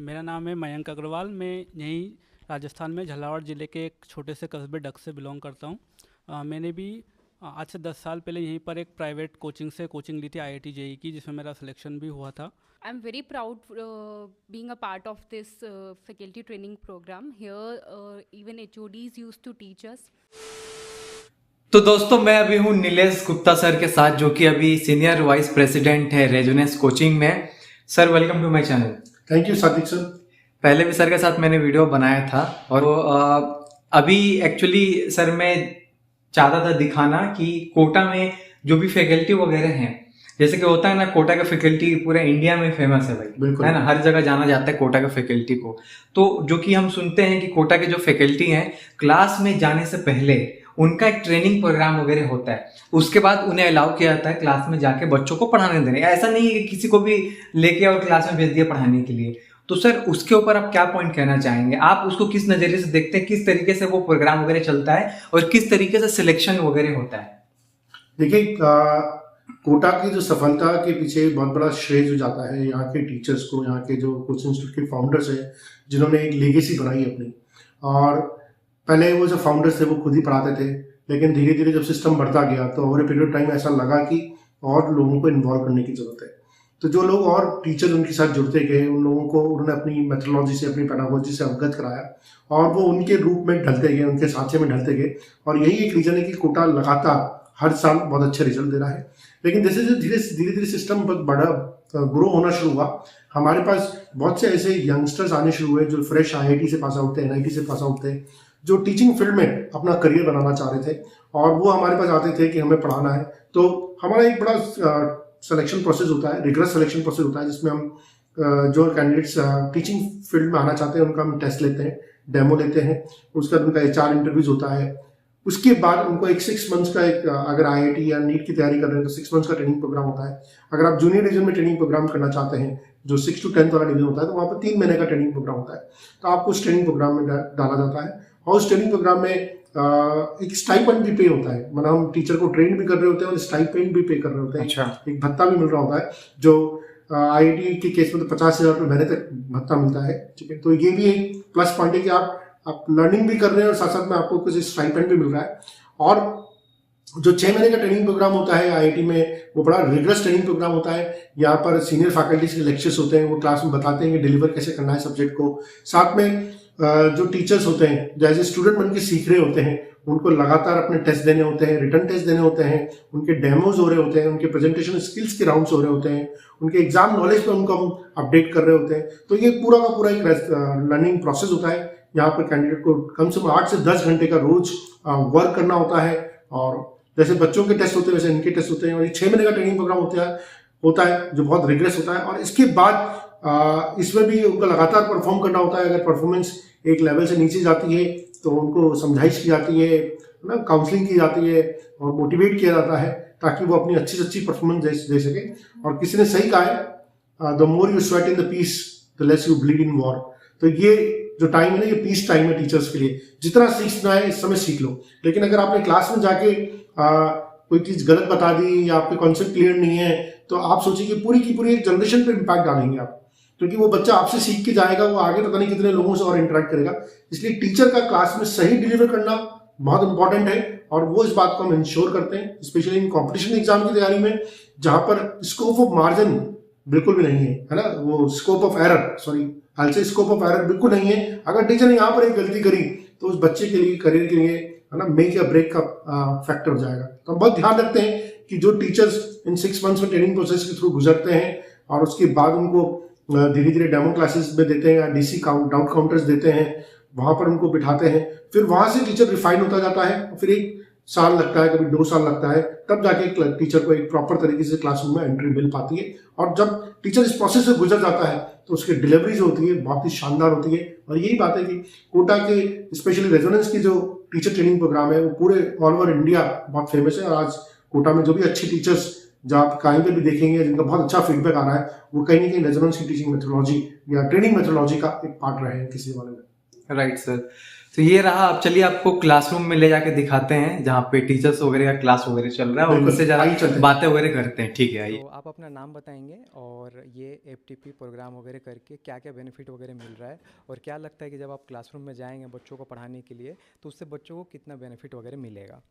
मेरा नाम है मयंक अग्रवाल। मैं यहीं राजस्थान में झालावाड़ ज़िले के एक छोटे से कस्बे डग से बिलोंग करता हूँ। मैंने भी आज से 10 साल पहले यहीं पर एक प्राइवेट कोचिंग से कोचिंग ली थी IIT JEE की, जिसमें मेरा सिलेक्शन भी हुआ था। I'm very proud being a part of this faculty training program. Here, even HODs used to teach us. तो दोस्तों, मैं अभी हूँ नीलेश गुप्ता सर के साथ, जो कि अभी सीनियर वाइस प्रेसिडेंट है रेजोनेंस कोचिंग में। Sir, welcome to my channel. Thank you Sadiq sir. पहले भी सर के साथ मैंने वीडियो बनाया था और अभी एक्चुअली सर मैं चाहता था दिखाना कि कोटा में जो भी फैकल्टी वगैरह हैं, जैसे कि होता है ना, कोटा का फैकल्टी पूरे इंडिया में फेमस है भाई, बिल्कुल है ना, हर जगह जाना जाता है कोटा का फैकल्टी को। तो जो कि हम सुनते हैं कि कोटा के जो फैकल्टी हैं, क्लास में जाने से पहले उनका एक ट्रेनिंग प्रोग्राम वगैरह होता है, उसके बाद उन्हें अलाउ किया जाता है क्लास में जाके बच्चों को पढ़ाने देने। ऐसा नहीं है कि किसी को भी लेके और क्लास में भेज दिया पढ़ाने के लिए। तो सर, उसके ऊपर आप क्या पॉइंट कहना चाहेंगे? आप उसको किस नजरिए से देखते हैं, किस तरीके से वो प्रोग्राम वगैरह चलता है और किस तरीके से सिलेक्शन वगैरह होता है? देखिए, कोटा की जो सफलता के पीछे बहुत बड़ा श्रेय जो जाता है यहाँ के टीचर्स को, यहाँ के जो कोचिंग इंस्टीट्यूट के फाउंडर्स हैं, जिन्होंने एक लेगेसी बनाई अपनी। और पहले वो जो फाउंडर्स थे वो खुद ही पढ़ाते थे, लेकिन धीरे धीरे जब सिस्टम बढ़ता गया तो over a period of time ऐसा लगा कि और लोगों को इन्वॉल्व करने की जरूरत है। तो जो लोग और टीचर उनके साथ जुड़ते गए, उन लोगों को उन्होंने अपनी मेथोडोलॉजी से, अपनी पेडागोजी से अवगत कराया और वो उनके रूप में ढलते गए, उनके सांचे में ढलते गए। और यही एक रीजन है कि कोटा लगातार हर साल बहुत अच्छे रिजल्ट दे रहा है। लेकिन जैसे जो धीरे धीरे सिस्टम बहुत बड़ा ग्रो होना शुरू हुआ, हमारे पास बहुत से ऐसे यंगस्टर्स आने शुरू हुए जो फ्रेश IIT से पास आउट थे, NIT से पास आउट थे, जो टीचिंग फील्ड में अपना करियर बनाना चाह रहे थे और वो हमारे पास आते थे कि हमें पढ़ाना है। तो हमारा एक बड़ा सिलेक्शन प्रोसेस होता है, रिगरस सिलेक्शन प्रोसेस होता है, जिसमें हम जो कैंडिडेट्स टीचिंग फील्ड में आना चाहते हैं उनका हम टेस्ट लेते हैं, डेमो लेते हैं, उसका उनका HR इंटरव्यूज होता है। उसके बाद उनको एक 6 मंथ्स का एक, अगर IIT या NEET की तैयारी कर रहे हैं तो 6 मंथ्स का ट्रेनिंग प्रोग्राम होता है। अगर आप जूनियर डिवीजन में ट्रेनिंग प्रोग्राम करना चाहते हैं, जो 6 to 10 वाला डिवीजन होता है, तो वहाँ पर 3 महीने का ट्रेनिंग प्रोग्राम होता है। तो आपको उस ट्रेनिंग प्रोग्राम में डाला जाता है और उस ट्रेनिंग प्रोग्राम में एक स्टाइपेंड भी पे होता है। मतलब हम टीचर को ट्रेन भी कर रहे होते हैं और स्टाइपेंड भी पे कर रहे होते हैं। अच्छा। एक भत्ता भी मिल रहा होता है, जो IIT के केस में तो 50,000 रुपये महीने तक भत्ता मिलता है। ठीक है, तो ये भी एक प्लस पॉइंट है कि आप लर्निंग भी कर रहे हैं और साथ साथ में आपको कुछ स्टाइपेंड भी मिल रहा है। और जो 6 महीने का ट्रेनिंग प्रोग्राम होता है IIT में, वो बड़ा रिगरस ट्रेनिंग प्रोग्राम होता है। यहाँ पर सीनियर फैकल्टीज के लेक्चर्स होते हैं, वो क्लास में बताते हैं कि डिलीवर कैसे करना है सब्जेक्ट को। साथ में जो टीचर्स होते हैं, जैसे स्टूडेंट बन के सीख रहे होते हैं, उनको लगातार अपने टेस्ट देने होते हैं, रिटर्न टेस्ट देने होते हैं, उनके डेमोज हो रहे होते हैं, उनके प्रेजेंटेशन स्किल्स के राउंड्स हो रहे होते हैं, उनके एग्जाम नॉलेज पे उनको हम अपडेट कर रहे होते हैं। तो ये पूरा का पूरा एक लर्निंग प्रोसेस होता है। यहाँ पर कैंडिडेट को कम से कम 8 से 10 घंटे का रोज वर्क करना होता है। और जैसे बच्चों के टेस्ट होते हैं वैसे इनके टेस्ट होते हैं। और ये 6 महीने का ट्रेनिंग प्रोग्राम होता है जो बहुत रिग्रेस होता है। और इसके बाद इसमें भी उनको लगातार परफॉर्म करना होता है। अगर परफॉर्मेंस एक लेवल से नीचे जाती है तो उनको समझाइश की जाती है ना, काउंसलिंग की जाती है और मोटिवेट किया जाता है, ताकि वो अपनी अच्छी से अच्छी परफॉर्मेंस दे सके। और किसी ने सही कहा है, the more you sweat in the peace the less you bleed in war. तो ये जो टाइम है ना, ये पीस टाइम है टीचर्स के लिए। जितना सीखना है इस समय सीख लो, लेकिन अगर आपने क्लास में जाके कोई चीज गलत बता दी या आपके कॉन्सेप्ट क्लियर नहीं है, तो आप सोचिए कि पूरी की पूरी एक जनरेशन पे इम्पैक्ट डालेंगे आप। क्योंकि वो बच्चा आपसे सीख के जाएगा, वो आगे पता नहीं कितने लोगों से और इंटरेक्ट करेगा। इसलिए टीचर का क्लास में सही डिलीवर करना बहुत इंपॉर्टेंट है और वो इस बात को हम इंश्योर करते हैं, स्पेशली इन कॉम्पिटिशन एग्जाम की तैयारी में, जहां पर स्कोप ऑफ मार्जिन बिल्कुल भी नहीं है ना, वो scope of error, scope of error बिल्कुल नहीं है। अगर टीचर ने यहाँ पर एक गलती करी तो उस बच्चे के लिए, करियर के लिए, है ना, मेक या ब्रेक का फैक्टर हो जाएगा। तो हम बहुत ध्यान रखते हैं कि जो टीचर्स इन 6 मंथ्स में ट्रेनिंग प्रोसेस के थ्रू गुजरते हैं और उसके बाद उनको धीरे धीरे डेमो क्लासेस में देते हैं या DC डाउट काउंटर्स देते हैं, वहां पर उनको बिठाते हैं। फिर वहां से टीचर रिफाइन होता जाता है। फिर 1 साल लगता है, कभी 2 साल लगता है, तब जाके टीचर को एक प्रॉपर तरीके से क्लासरूम में एंट्री मिल पाती है। और जब टीचर इस प्रोसेस से गुजर जाता है तो उसकी डिलीवरी जो होती है बहुत ही शानदार होती है। और यही बात है कि कोटा के स्पेशली रेजोनेंस की जो टीचर ट्रेनिंग प्रोग्राम है वो पूरे ऑल ओवर इंडिया बहुत फेमस है। और आज कोटा में जो भी अच्छे टीचर्स जहाँ आप कहीं पे भी देखेंगे जिनका बहुत अच्छा फीडबैक आ रहा है, वो कहीं ना कहीं रेजोनेंस की टीचिंग मेथोडोलॉजी या ट्रेनिंग मेथोडोलॉजी का एक पार्ट रहे हैं किसी वाले में। Right sir. तो ये रहा। अब चलिए आपको क्लासरूम में ले जाके दिखाते हैं जहाँ पे टीचर्स वगैरह का क्लास वगैरह चल रहा है, और बिल्कुल, उससे ज़रा आइए चलते हैं। बातें वगैरह करते हैं। ठीक है, आइए। तो आप अपना नाम बताएंगे और ये एफटीपी प्रोग्राम वगैरह करके क्या क्या बेनिफिट वगैरह मिल रहा है, और क्या लगता है कि जब आप क्लासरूम में जाएंगे बच्चों को पढ़ाने के लिए तो उससे बच्चों को कितना बेनिफिट वगैरह मिलेगा।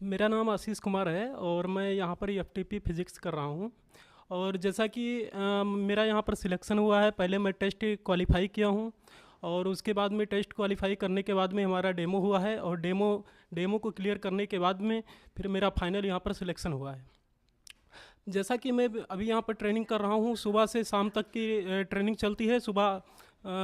मेरा नाम आशीष कुमार है और मैं यहाँ पर एफटीपी फिज़िक्स कर रहा हूँ। और जैसा कि मेरा यहाँ पर सिलेक्शन हुआ है, पहले मैं टेस्ट क्वालिफाई किया हूँ और उसके बाद में टेस्ट क्वालिफाई करने के बाद में हमारा डेमो हुआ है, और डेमो को क्लियर करने के बाद में फिर मेरा फाइनल यहाँ पर सिलेक्शन हुआ है। जैसा कि मैं अभी यहाँ पर ट्रेनिंग कर रहा हूँ, सुबह से शाम तक की ट्रेनिंग चलती है। सुबह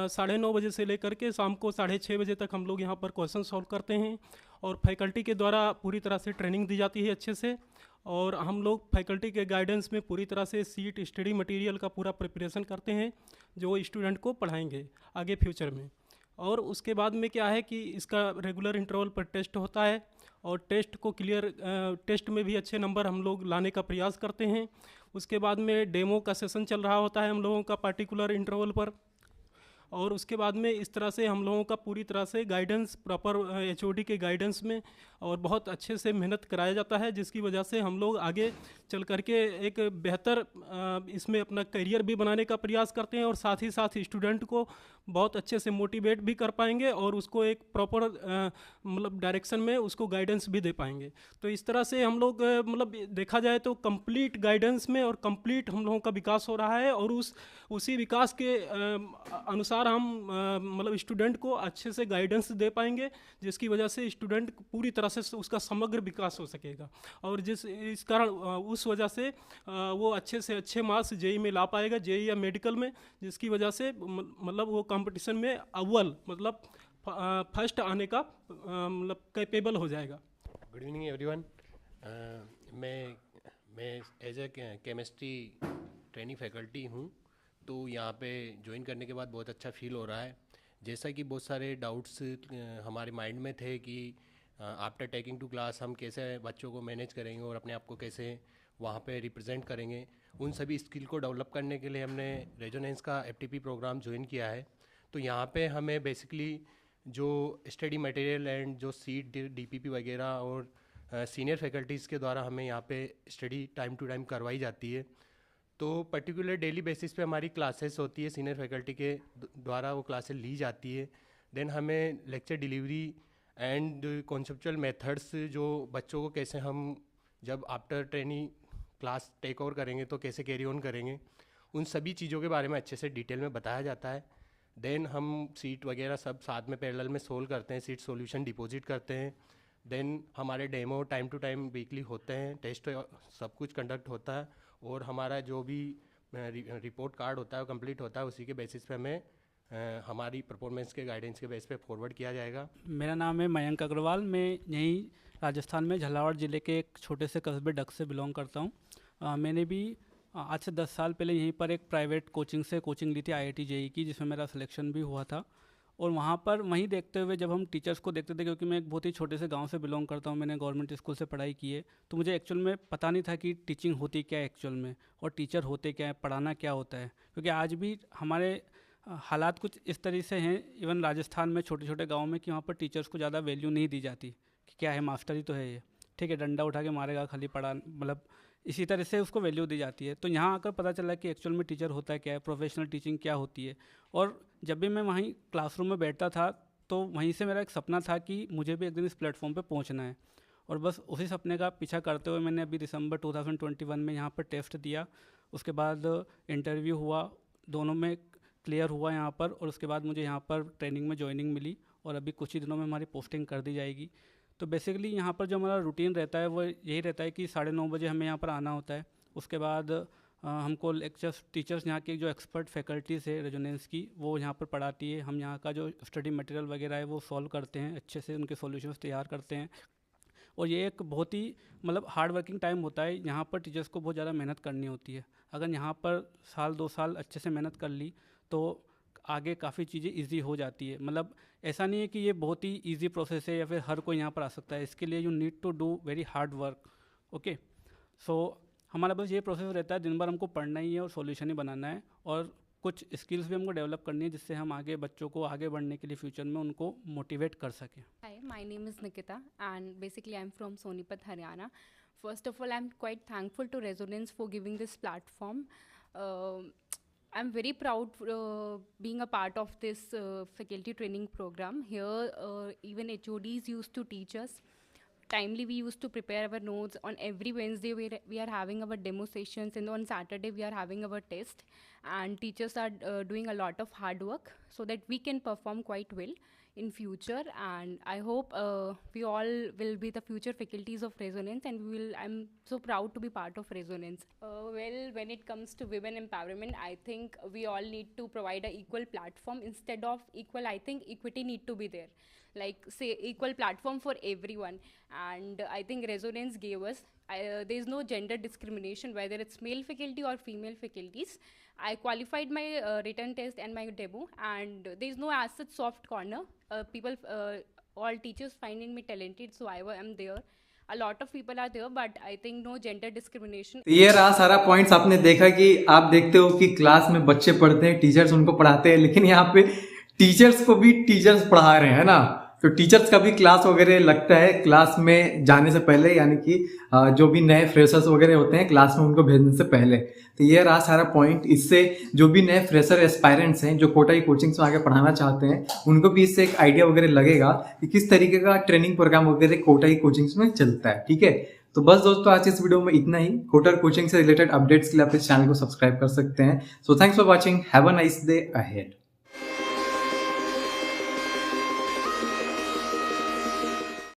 9:30 बजे से लेकर के शाम को 6:30 बजे तक हम लोग यहाँ पर क्वेश्चन सॉल्व करते हैं, और फैकल्टी के द्वारा पूरी तरह से ट्रेनिंग दी जाती है अच्छे से, और हम लोग फैकल्टी के गाइडेंस में पूरी तरह से सीट स्टडी मटेरियल का पूरा प्रिपरेशन करते हैं जो स्टूडेंट को पढ़ाएंगे आगे फ्यूचर में। और उसके बाद में क्या है कि इसका रेगुलर इंटरवल पर टेस्ट होता है, और टेस्ट में भी अच्छे नंबर हम लोग लाने का प्रयास करते हैं। उसके बाद में डेमो का सेशन चल रहा होता है हम लोगों का पार्टिकुलर इंटरवल पर, और उसके बाद में इस तरह से हम लोगों का पूरी तरह से गाइडेंस प्रॉपर एचओडी के गाइडेंस में और बहुत अच्छे से मेहनत कराया जाता है, जिसकी वजह से हम लोग आगे चल करके एक बेहतर इसमें अपना करियर भी बनाने का प्रयास करते हैं, और साथ ही साथ स्टूडेंट को बहुत अच्छे से मोटिवेट भी कर पाएंगे और उसको एक प्रॉपर मतलब डायरेक्शन में उसको गाइडेंस भी दे पाएंगे। तो इस तरह से हम लोग मतलब देखा जाए तो कंप्लीट गाइडेंस में और कंप्लीट हम लोगों का विकास हो रहा है, और उसी विकास के अनुसार हम मतलब स्टूडेंट को अच्छे से गाइडेंस दे पाएंगे, जिसकी वजह से स्टूडेंट पूरी तरह से उसका समग्र विकास हो सकेगा, और इस कारण उस वजह से वो अच्छे से अच्छे मार्क्स जेई में ला पाएगा, जेई या मेडिकल में, जिसकी वजह से मतलब वो कंपटीशन में अव्वल मतलब फर्स्ट आने का मतलब कैपेबल हो जाएगा। Good evening everyone. मैं as a chemistry training faculty हूँ, तो यहाँ पे ज्वाइन करने के बाद बहुत अच्छा फील हो रहा है। जैसा कि बहुत सारे डाउट्स हमारे माइंड में थे कि आफ्टर टेकिंग टू क्लास हम कैसे बच्चों को मैनेज करेंगे और अपने आप को कैसे वहाँ पे रिप्रेजेंट करेंगे, उन सभी स्किल को डेवलप करने के लिए हमने रेजोनेंस का एफटीपी प्रोग्राम ज्वाइन किया है। तो यहाँ पे हमें बेसिकली जो स्टडी मटेरियल एंड जो सीट डीपीपी वगैरह और सीनियर फैकल्टीज़ के द्वारा हमें यहाँ पे स्टडी टाइम टू टाइम करवाई जाती है। तो पर्टिकुलर डेली बेसिस पे हमारी क्लासेस होती है, सीनियर फैकल्टी के द्वारा वो क्लासेस ली जाती है। देन हमें lecture delivery and conceptual methods, जो बच्चों को कैसे हम जब after training class take over करेंगे तो कैसे कैरी ऑन करेंगे, उन सभी चीज़ों के बारे में अच्छे से डिटेल में बताया जाता है। देन हम सीट वगैरह सब साथ में पैरेलल में सोल्व करते हैं, सीट सॉल्यूशन डिपॉजिट करते हैं। देन हमारे demo time to time weekly होते हैं, टेस्ट सब कुछ कंडक्ट होता है, और हमारा जो भी रिपोर्ट कार्ड होता है वो कंप्लीट होता है। उसी के बेसिस पे हमें हमारी परफॉर्मेंस के गाइडेंस के बेस पे फॉरवर्ड किया जाएगा। मेरा नाम है मयंक अग्रवाल। मैं यहीं राजस्थान में झालावाड़ ज़िले के एक छोटे से कस्बे डग से बिलोंग करता हूँ। मैंने भी आज से 10 साल पहले यहीं पर एक प्राइवेट कोचिंग से कोचिंग ली थी IIT JEE की, जिसमें मेरा सिलेक्शन भी हुआ था। और वहाँ पर वहीं देखते हुए जब हम टीचर्स को देखते थे, क्योंकि मैं एक बहुत ही छोटे से गांव से बिलोंग करता हूँ, मैंने गवर्नमेंट स्कूल से पढ़ाई की है, तो मुझे एक्चुअल में पता नहीं था कि टीचिंग होती क्या है एक्चुअल में, और टीचर होते क्या है, पढ़ाना क्या होता है। क्योंकि आज भी हमारे हालात कुछ इस तरह से हैं, इवन राजस्थान में छोटे छोटे गाँव में, कि वहाँ पर टीचर्स को ज़्यादा वैल्यू नहीं दी जाती, कि क्या है मास्टर ही तो है ये, ठीक है, डंडा उठा के मारेगा खाली, पढ़ा मतलब इसी तरह से उसको वैल्यू दी जाती है। तो यहाँ आकर पता चला कि एक्चुअल में टीचर होता है क्या है, प्रोफेशनल टीचिंग क्या होती है। और जब भी मैं वहीं क्लासरूम में बैठता था, तो वहीं से मेरा एक सपना था कि मुझे भी एक दिन इस प्लेटफॉर्म पे पहुंचना है, और बस उसी सपने का पीछा करते हुए मैंने अभी दिसंबर 2021 में यहाँ पर टेस्ट दिया। उसके बाद इंटरव्यू हुआ, दोनों में क्लियर हुआ यहाँ पर, और उसके बाद मुझे यहाँ पर ट्रेनिंग में ज्वाइनिंग मिली, और अभी कुछ ही दिनों में हमारी पोस्टिंग कर दी जाएगी। तो बेसिकली यहाँ पर जो हमारा रूटीन रहता है वो यही रहता है कि 9:30 बजे हमें यहाँ पर आना होता है। उसके बाद हमको लेक्चर्स टीचर्स यहाँ की जो एक्सपर्ट फैकल्टीज़ है रेजोनेंस की, वो यहाँ पर पढ़ाती है। हम यहाँ का जो स्टडी मटेरियल वगैरह है वो सॉल्व करते हैं, अच्छे से उनके सॉल्यूशंस तैयार करते हैं। और ये एक बहुत ही मतलब हार्ड वर्किंग टाइम होता है। यहाँ पर टीचर्स को बहुत ज़्यादा मेहनत करनी होती है। अगर यहाँ पर 1-2 साल अच्छे से मेहनत कर ली तो आगे काफ़ी चीज़ें इजी हो जाती है। मतलब ऐसा नहीं है कि ये बहुत ही इजी प्रोसेस है या फिर हर कोई यहाँ पर आ सकता है। इसके लिए you need to do very hard work. Okay, so हमारा बस ये प्रोसेस रहता है, दिन भर हमको पढ़ना ही है और सॉल्यूशन ही बनाना है, और कुछ स्किल्स भी हमको डेवलप करनी है जिससे हम आगे बच्चों को आगे बढ़ने के लिए फ्यूचर में उनको मोटिवेट कर सकें. Hi, my name is Nikita, and basically I'm from Sonipat, Haryana. First of all, I'm quite thankful to Resonance for giving this platform. I'm very proud being a part of this faculty training program. Here, even HODs used to teach us. Timely, we used to prepare our notes. On every Wednesday, we are having our demo sessions, and on Saturday, we are having our test. And teachers are doing a lot of hard work so that we can perform quite well in future. And I hope we all will be the future faculties of Resonance, and I'm so proud to be part of Resonance. Well, when it comes to women empowerment, I think we all need to provide an equal platform. Instead of equal, I think equity need to be there. Like, say, equal platform for everyone. And I think Resonance gave us, there is no gender discrimination, whether it's male faculty or female faculties. I qualified my written test and my demo, and there is no as such soft corner. All teachers finding me talented, so I am there. A lot of people are there, but I think no gender discrimination. तो ये रहा सारा points. आपने देखा कि आप देखते हो कि क्लास में बच्चे पढ़ते हैं, टीचर्स उनको पढ़ाते हैं, लेकिन यहाँ पे टीचर्स को भी टीचर्स पढ़ा रहे हैं ना. तो टीचर्स का भी क्लास वगैरह लगता है क्लास में जाने से पहले, यानी कि जो भी नए फ्रेशर्स वगैरह होते हैं क्लास में उनको भेजने से पहले. तो ये रहा सारा पॉइंट. इससे जो भी नए फ्रेशर एस्पायरेंट्स हैं जो कोटा की कोचिंग्स में आगे पढ़ाना चाहते हैं उनको भी इससे एक आइडिया वगैरह लगेगा कि किस तरीके का ट्रेनिंग प्रोग्राम वगैरह कोटा की कोचिंग्स में चलता है. ठीक है, तो बस दोस्तों आज इस वीडियो में इतना ही. कोटा कोचिंग से रिलेटेड अपडेट्स के लिए आप इस चैनल को सब्सक्राइब कर सकते हैं. So thanks for watching. Have a nice day ahead.